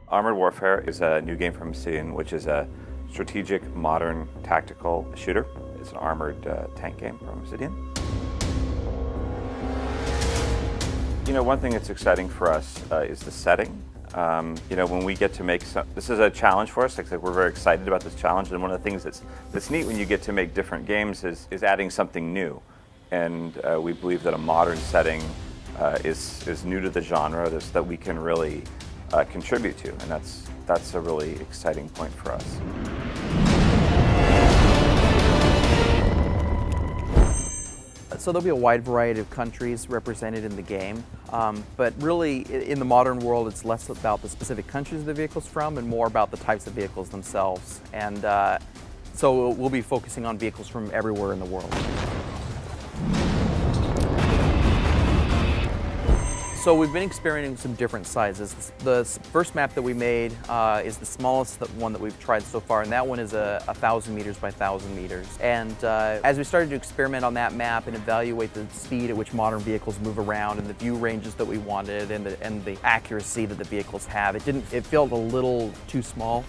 Armored Warfare is a new game from Obsidian, which is a strategic, modern, tactical shooter. It's an armored tank game from Obsidian. You know, one thing that's exciting for us is the setting. You know, when we get to make this is a challenge for us. Like I said, we're very excited about this challenge, and one of the things that's neat when you get to make different games is adding something new. And we believe that a modern setting is new to the genre that we can really contribute to, and that's a really exciting point for us. So there'll be a wide variety of countries represented in the game, but really in the modern world it's less about the specific countries the vehicle's from and more about the types of vehicles themselves. And so we'll be focusing on vehicles from everywhere in the world. So we've been experimenting with some different sizes. The first map that we made is the smallest one that we've tried so far, and that one is 1,000 meters by 1,000 meters. And as we started to experiment on that map and evaluate the speed at which modern vehicles move around and the view ranges that we wanted and the accuracy that the vehicles have, it felt a little too small.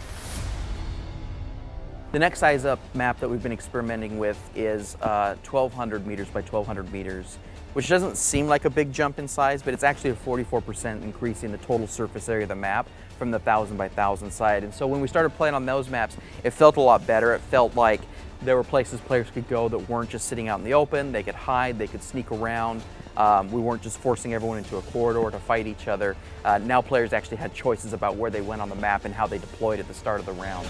The next size up map that we've been experimenting with is 1,200 meters by 1,200 meters. Which doesn't seem like a big jump in size, but it's actually a 44% increase in the total surface area of the map from the 1,000 by 1,000 side. And so when we started playing on those maps, it felt a lot better. It felt like there were places players could go that weren't just sitting out in the open. They could hide, they could sneak around. We weren't just forcing everyone into a corridor to fight each other. Now players actually had choices about where they went on the map and how they deployed at the start of the round.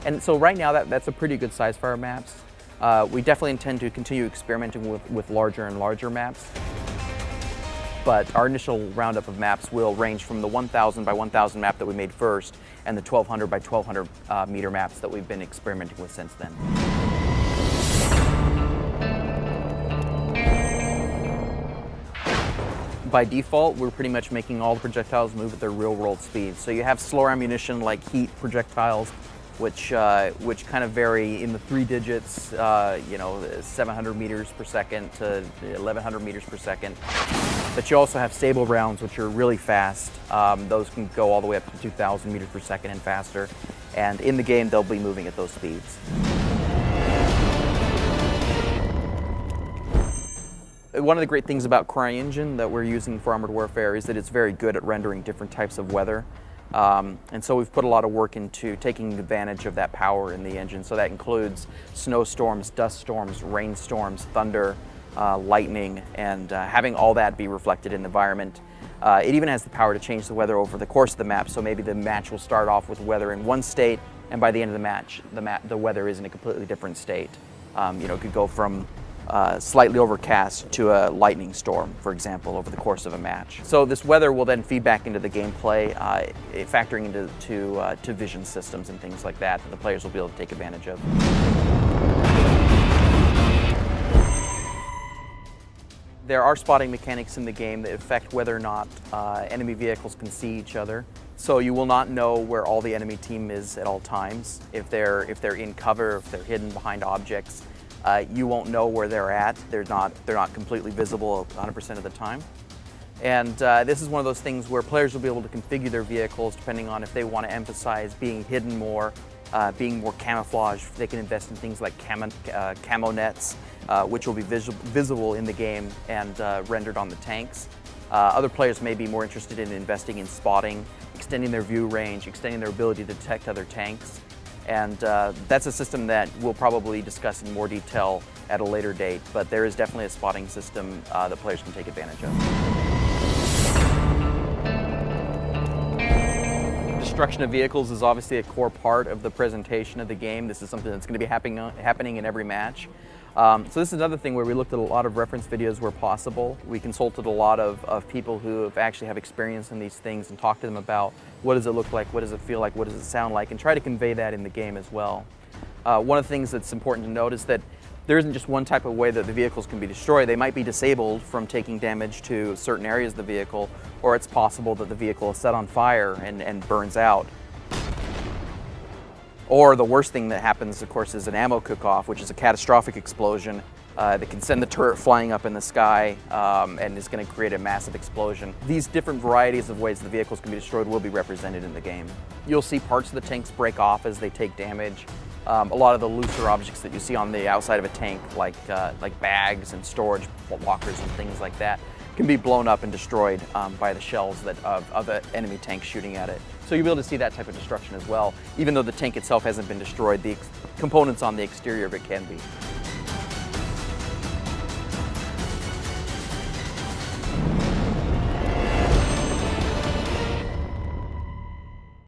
And so right now that's a pretty good size for our maps. We definitely intend to continue experimenting with larger and larger maps. But our initial roundup of maps will range from the 1,000 by 1,000 map that we made first and the 1,200 by 1,200 meter maps that we've been experimenting with since then. By default, we're pretty much making all the projectiles move at their real-world speed. So you have slower ammunition like heat projectiles, which kind of vary in the 3 digits, 700 meters per second to 1,100 meters per second. But you also have stable rounds, which are really fast. Those can go all the way up to 2,000 meters per second and faster. And in the game, they'll be moving at those speeds. One of the great things about CryEngine that we're using for Armored Warfare is that it's very good at rendering different types of weather. And so we've put a lot of work into taking advantage of that power in the engine. So that includes snowstorms, dust storms, rainstorms, thunder, lightning, and having all that be reflected in the environment. It even has the power to change the weather over the course of the map. So maybe the match will start off with weather in one state, and by the end of the match, the weather is in a completely different state. It could go from slightly overcast to a lightning storm, for example, over the course of a match. So this weather will then feed back into the gameplay, factoring into vision systems and things like that the players will be able to take advantage of. There are spotting mechanics in the game that affect whether or not enemy vehicles can see each other. So you will not know where all the enemy team is at all times. If they're in cover, if they're hidden behind objects, you won't know where they're at. They're not completely visible 100% of the time. And this is one of those things where players will be able to configure their vehicles depending on if they want to emphasize being hidden more, being more camouflaged. They can invest in things like camo nets, which will be visible in the game and rendered on the tanks. Other players may be more interested in investing in spotting, extending their view range, extending their ability to detect other tanks. And that's a system that we'll probably discuss in more detail at a later date, but there is definitely a spotting system that players can take advantage of. Destruction of vehicles is obviously a core part of the presentation of the game. This is something that's going to be happening in every match. So this is another thing where we looked at a lot of reference videos where possible. We consulted a lot of people who actually have experience in these things and talked to them about what does it look like, what does it feel like, what does it sound like, and try to convey that in the game as well. One of the things that's important to note is that there isn't just one type of way that the vehicles can be destroyed. They might be disabled from taking damage to certain areas of the vehicle, or it's possible that the vehicle is set on fire and burns out. Or the worst thing that happens, of course, is an ammo cook-off, which is a catastrophic explosion that can send the turret flying up in the sky and is going to create a massive explosion. These different varieties of ways the vehicles can be destroyed will be represented in the game. You'll see parts of the tanks break off as they take damage. A lot of the looser objects that you see on the outside of a tank, like bags and storage lockers and things like that, can be blown up and destroyed by the shells of an enemy tank shooting at it. So you'll be able to see that type of destruction as well. Even though the tank itself hasn't been destroyed, the components on the exterior of it can be.